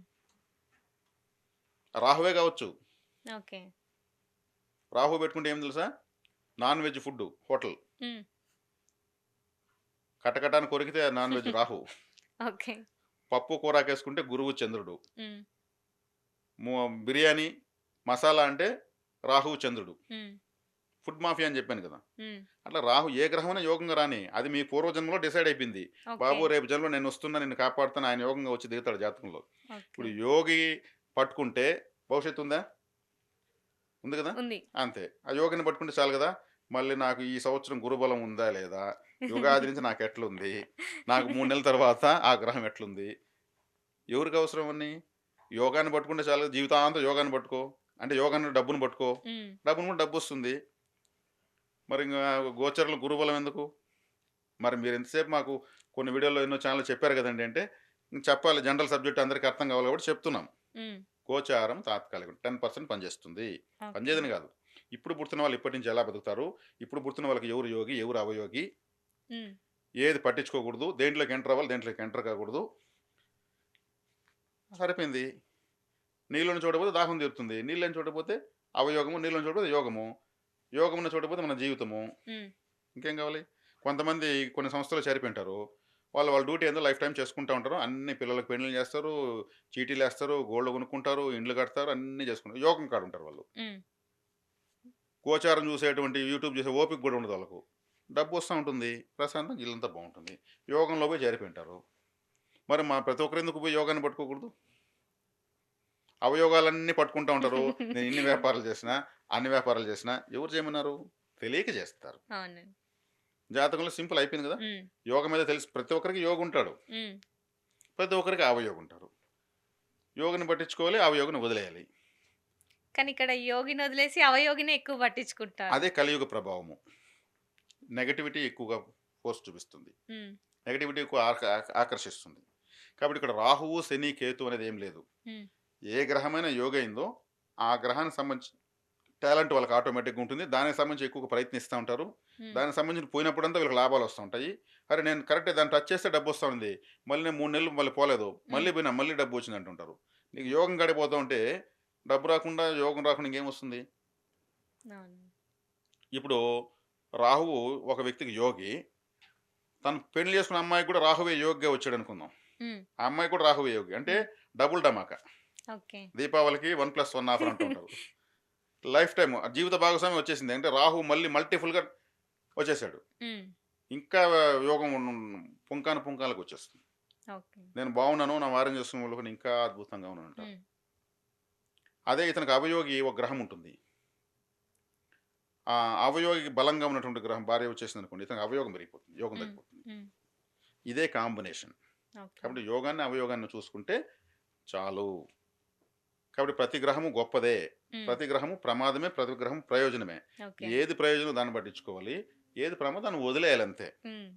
రాహువే కావచ్చు. ఓకే. రాహువు పెట్టుకుంటే ఏం తెలుసా? Non veg food hotel. హ్మ్. కటకటాన్ని కొరికితే నాన్ వెజ్ రాహు. ఓకే. పప్పు కూరాకేసుకుంటే గురువు చంద్రుడు. హ్మ్. బిర్యానీ, మసాలా అంటే రాహువు చంద్రుడు. హ్మ్. ఫుడ్ మాఫియా అని చెప్పాను కదా! హ్మ్. అట్లా రాహు ఏ గ్రహమైనా యోగంగా రాని. అది మీ పూర్వజన్మలో డిసైడ్ అయిపోయింది. ఓకే. బాబు రేపు జన్మలో నేనొస్తున్నా, నిన్ను కాపాడుతాను, ఆయన యోగంగా వచ్చి దిగుతాడు జాతకంలో. ఓకే. ఇప్పుడు యోగి పట్టుకుంటే భవిష్యత్తు ఉందా? ఉంది కదా! ఉంది. అంతే. ఆ యోగిని పట్టుకుంటే చాలు కదా! మళ్ళీ నాకు ఈ సంవత్సరం గురుబలం ఉందా లేదా? యుగాది నుంచి నాకెట్లుంది? నాకు 3 నెలల తర్వాత ఆ గ్రహం ఎట్లుంది? ఎవరికి అవసరం అన్నీ? యోగాన్ని పట్టుకుంటే చాలు కదా! జీవితాంతం యోగాన్ని పట్టుకో. అంటే యోగాన్ని డబ్బును పట్టుకో. హ్మ్. డబ్బును కూడా డబ్బొస్తుంది. మరి ఇంగా గోచరంలో గురుబలం ఎందుకు? మరి మీరు ఎంతసేపు మాకు కొన్ని వీడియోల్లో ఎన్నో ఛానెల్‌లో చెప్పారు గదండీ! అంటే ఇంక చెప్పాలి, జనరల్ సబ్జెక్ట్ అందరికి అర్థం కావాలి కాబట్టి చెప్తున్నాం. హ్మ్. గోచారం తాత్కాలికం. 10% పనిచేస్తుంది. ఓకే. పనిచేయదని గాదు. ఇప్పుడు పుడుతున్న వాళ్ళు ఇప్పటి నుంచి ఎలా బతుకుతారు? ఇప్పుడు పుడుతున్న వాళ్ళకి ఎవరు యోగి? ఎవరు అవయోగి? హ్మ్. ఏది పట్టించుకోకూడదు. దేంట్లోకి ఎంటర్ అవ్వాలి, దేంట్లోకి ఎంటర్ కాకూడదు. సరిపోయింది. నీళ్ళున్న చోట పోతే దాహం తీరుతుంది. నీళ్ళని చోట పోతే అవయోగము, నీళ్ళున్న చోట పోతే యోగము. యోగం ఉన్న చోట పోతే మన జీవితము. హ్మ్. ఇంకేం కావాలి? కొంతమంది కొన్ని సంస్థల్లో చేరిపోయింటారు. వాళ్ళ డ్యూటీ ఏందో లైఫ్ టైమ్ చేసుకుంటా ఉంటారు. అన్ని పిల్లలకి పెళ్ళిళ్ళు చేస్తారు, చీటీలేస్తారు, గోల్డ్ కొనుక్కుంటారు, ఇండ్లు కడతారు, అన్నీ చేసుకుంటారు. యోగం కాడ ఉంటారు వాళ్ళు. హ్మ్. గోచారం చూసేటువంటి యూట్యూబ్ చూసే ఓపిక కూడా ఉండదు వాళ్ళకు. డబ్బు వస్తూ ఉంటుంది. ప్రశాంతంగా ఇల్లంతా బాగుంటుంది. యోగంలో పోయి చేరిపోయింటారు. మరి మా ప్రతి ఒక్కరు ఎందుకు పోయి యోగాన్ని పట్టుకోకూడదు? అవయోగాలన్నీ పట్టుకుంటా ఉంటారు. నేను ఇన్ని వ్యాపారాలు చేసినా, అన్ని వ్యాపారాలు చేసినా ఎవరు చేయమన్నారు? తెలియక చేస్తారు. అవునండి. జాతకంలో సింపుల్ అయిపోయింది కదా! హ్మ్. యోగం మీద తెలిసి ప్రతి ఒక్కరికి యోగి ఉంటాడు. హ్మ్. ప్రతి ఒక్కరికి అవయోగి ఉంటారు. యోగిని పట్టించుకోవాలి, అవయోగిని వదిలేయాలి. కానీ ఇక్కడ యోగిని వదిలేసి అవయోగినే ఎక్కువ పట్టించుకుంటారు. అదే కలియుగ ప్రభావము. నెగటివిటీ ఎక్కువగా ఫోర్స్ చూపిస్తుంది. హ్మ్. నెగటివిటీ ఎక్కువ ఆకర్షిస్తుంది. కాబట్టి ఇక్కడ రాహువు, శని, కేతు అనేది ఏం లేదు. హ్మ్. ఏ గ్రహమైన యోగి అయిందో ఆ గ్రహానికి సంబంధించి టాలెంట్ వాళ్ళకి ఆటోమేటిక్గా ఉంటుంది. దానికి సంబంధించి ఎక్కువగా ప్రయత్నిస్తూ ఉంటారు. హ్మ్. దానికి సంబంధించి పోయినప్పుడంతా వీళ్ళకి లాభాలు వస్తూ ఉంటాయి. అరే నేను కరెక్టే దాన్ని టచ్ చేస్తే డబ్బు వస్తూ ఉంది. మళ్ళీ నేను 3 నెలలు మళ్ళీ పోలేదు. హ్మ్. మళ్ళీ పోయినా మళ్ళీ డబ్బు వచ్చింది అంటుంటారు. నీకు యోగం గడిపోతూ ఉంటే డబ్బు రాకుండా యోగం రాకుండా ఇంకేమొస్తుంది? అవును. ఇప్పుడు రాహువు ఒక వ్యక్తికి యోగి. తను పెళ్లి చేసుకున్న అమ్మాయికి కూడా రాహువే యోగిగా వచ్చాడు అనుకుందాం. హ్మ్. ఆ అమ్మాయి కూడా రాహువే యోగి. అంటే హ్మ్. డబుల్ ధమాకా. ఓకే. దీపావళికి 1+1 ఆఫర్ అంటూ ఉంటారు. లైఫ్ టైమ్ జీవిత భాగస్వామి వచ్చేసింది. అంటే రాహు మళ్ళీ మల్టిపుల్‌గా వచ్చేసాడు. హ్మ్. ఇంకా యోగం పుంకాను పుంకాలకు వచ్చేస్తుంది. ఓకే. నేను బాగున్నాను. నా వారం చేసుకునే వాళ్ళకి ఇంకా అద్భుతంగా ఉన్నానంటారు. హ్మ్. అదే ఇతనికి అవయోగి ఒక గ్రహం ఉంటుంది. ఆ అవయోగికి బలంగా ఉన్నటువంటి గ్రహం భార్య వచ్చేసిందనుకోండి. ఇతనికి అవయోగం పెరిగిపోతుంది. యోగం హ్మ్. తగ్గిపోతుంది. హ్మ్. ఇదే కాంబినేషన్. ఓకే. కాబట్టి యోగాన్ని, అవయోగాన్ని చూసుకుంటే చాలు. కాబట్టి ప్రతి గ్రహము గొప్పదే. హ్మ్. ప్రతి గ్రహము ప్రమాదమే, ప్రతి గ్రహం ప్రయోజనమే. ఓకే. ఏది ప్రయోజనం దాన్ని పట్టించుకోవాలి. ఏది ప్రమాదం దాన్ని వదిలేయాలి అంతే. హ్మ్.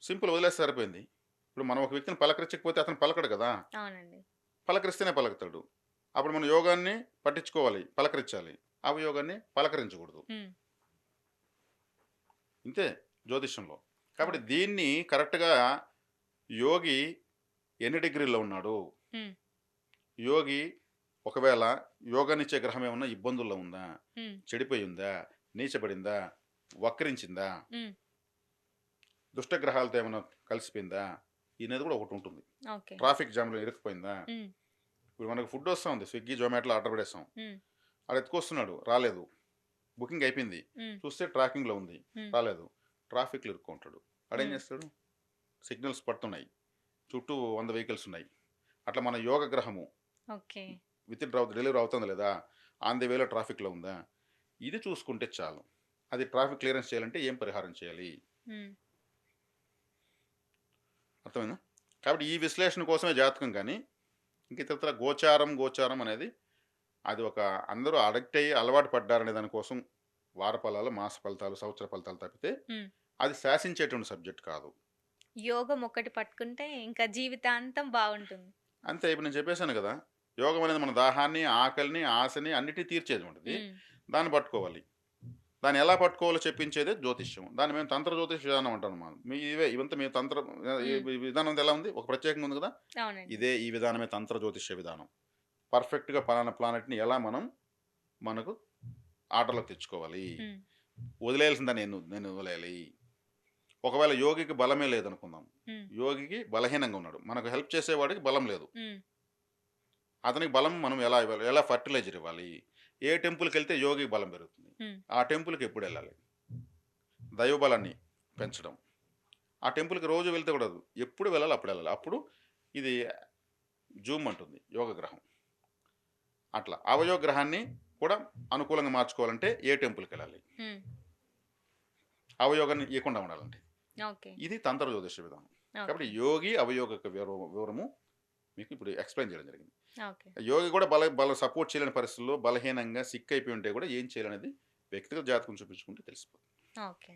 సింపుల్ వదిలేస్తే సరిపోయింది. ఇప్పుడు మనం ఒక వ్యక్తిని పలకరించకపోతే అతను పలకడు కదా! అవునండి. పలకరిస్తేనే పలుకుతాడు. అప్పుడు మనం యోగాన్ని పట్టించుకోవాలి, పలకరించాలి. అవయోగాన్ని పలకరించకూడదు. హ్మ్. ఇంతే జ్యోతిష్యంలో. కాబట్టి ఓకే. దీన్ని కరెక్ట్‌గా యోగి ఎన్ని డిగ్రీల్లో ఉన్నాడు? హ్మ్. యోగి ఒకవేళ యోగానిచ్చే గ్రహం ఏమన్నా ఇబ్బందుల్లో ఉందా? హ్మ్. చెడిపోయిందా? నీచబడిందా? వక్రించిందా? హ్మ్. దుష్టగ్రహాలతో ఏమన్నా కలిసిపోయిందా? అనేది కూడా ఒకటుంటుంది. ఓకే. ట్రాఫిక్ జామ్‌లో ఇరుక్కుపోయిందా? హ్మ్. ఇప్పుడు మనకు ఫుడ్ వస్తా ఉంది. స్విగ్గీ, జొమాటోలో ఆర్డర్ పెట్టేసాం. హ్మ్. ఆడు ఎత్తుకొస్తున్నాడు. రాలేదు. బుకింగ్ అయిపోయింది. హ్మ్. చూస్తే ట్రాకింగ్‌లో ఉంది. హ్మ్. రాలేదు. ట్రాఫిక్‌లో ఇరుక్కుంటాడు. ఆడేం హ్మ్. చేస్తాడు? సిగ్నల్స్ పడుతున్నాయి. చుట్టూ 100 వెహికల్స్ ఉన్నాయి. అట్లా మన యోగ గ్రహము ఓకే. డెలివరీ అవుతుందా లేదా? ఆన్ ది వేలో ట్రాఫిక్‌లో ఉందా? ఇది చూసుకుంటే చాలు. అది ట్రాఫిక్ క్లియరెన్స్ చేయాలంటే ఏం పరిహారం చేయాలి? హ్మ్. అర్థమైందా? కాబట్టి ఈ విశ్లేషణ కోసమే జాతకం గాని, ఇంక ఇతరత్రా గోచారం అనేది అది ఒక అందరూ అడిక్ట్ అయ్యి అలవాటు పడ్డారనే దాని కోసం వార ఫలాలు, మాస ఫలితాలు, సంవత్సర ఫలితాలు తప్పితే హ్మ్. అది శాసించేటువంటి సబ్జెక్ట్ కాదు. యోగం ఒక్కటి పట్టుకుంటే ఇంకా జీవితాంతం బావుంటుంది. అంతే ఇప్పుడు నేను చెప్పేసాను కదా! యోగం అనేది మన దాహాన్ని, ఆకలిని, ఆశని అన్నిటిని తీర్చేటువంటిది. హ్మ్. దాన్ని పట్టుకోవాలి. దాన్ని ఎలా పట్టుకోవాలో చెప్పించేదే జ్యోతిష్యం. దాన్ని మేము తంత్ర జ్యోతిష విధానం అంటామన్నమాట. ఇవంతా మీ తంత్ర ఈ హ్మ్. విధానం ఎలా ఉంది? ఒక ప్రత్యేకంగా ఉంది కదా! అవునండి. ఇదే ఈ విధానమే తంత్ర జ్యోతిష్య విధానం. పర్ఫెక్ట్‌గా పలానా ప్లానెట్‌ని ఎలా మనకు ఆర్డర్‌లోకి తెచ్చుకోవాలి. హ్మ్. వదిలేయాల్సిన దాన్ని నేను వదిలేయాలి. ఒకవేళ యోగికి బలమే లేదనుకుందాం. హ్మ్. యోగికి బలహీనంగా ఉన్నాడు. మనకు హెల్ప్ చేసేవాడికి బలం లేదు. హ్మ్. అతనికి బలం మనం ఎలా ఇవ్వాలి? ఎలా ఫర్టిలైజర్ ఇవ్వాలి? ఏ టెంపుల్‌కెళ్తే యోగికి బలం పెరుగుతుంది? హ్మ్. ఆ టెంపుల్‌కి ఎప్పుడెళ్ళాలి? దైవబలాన్ని పెంచడం. ఆ టెంపుల్‌కి రోజు వెళ్తే కూడదు. ఎప్పుడు వెళ్ళాలో అప్పుడెళ్ళాలి. అప్పుడు ఇది జూమ్ అంటుంది యోగ గ్రహం. అట్లా అవయోగ గ్రహాన్ని కూడా అనుకూలంగా మార్చుకోవాలంటే ఏ టెంపుల్‌కెళ్ళాలి? హ్మ్. అవయోగాన్ని ఇయకుండా ఉండాలంటే. ఓకే. ఇది తంత్ర జ్యోతిష విధానం. కాబట్టి ఓకే. యోగి, అవయోగ యొక్క వివరము మీకు ఇప్పుడు ఎక్స్‌ప్లెయిన్ చేయడం జరిగింది. ఓకే. యోగి కూడా బల సపోర్ట్ చేయలేని పరిస్థితుల్లో బలహీనంగా సిక్ అయిపోయి ఉంటే కూడా ఏం చేయాలనేది వ్యక్తిగత జాతకం చూపించుకుంటే తెలిసిపోతుంది. ఓకే.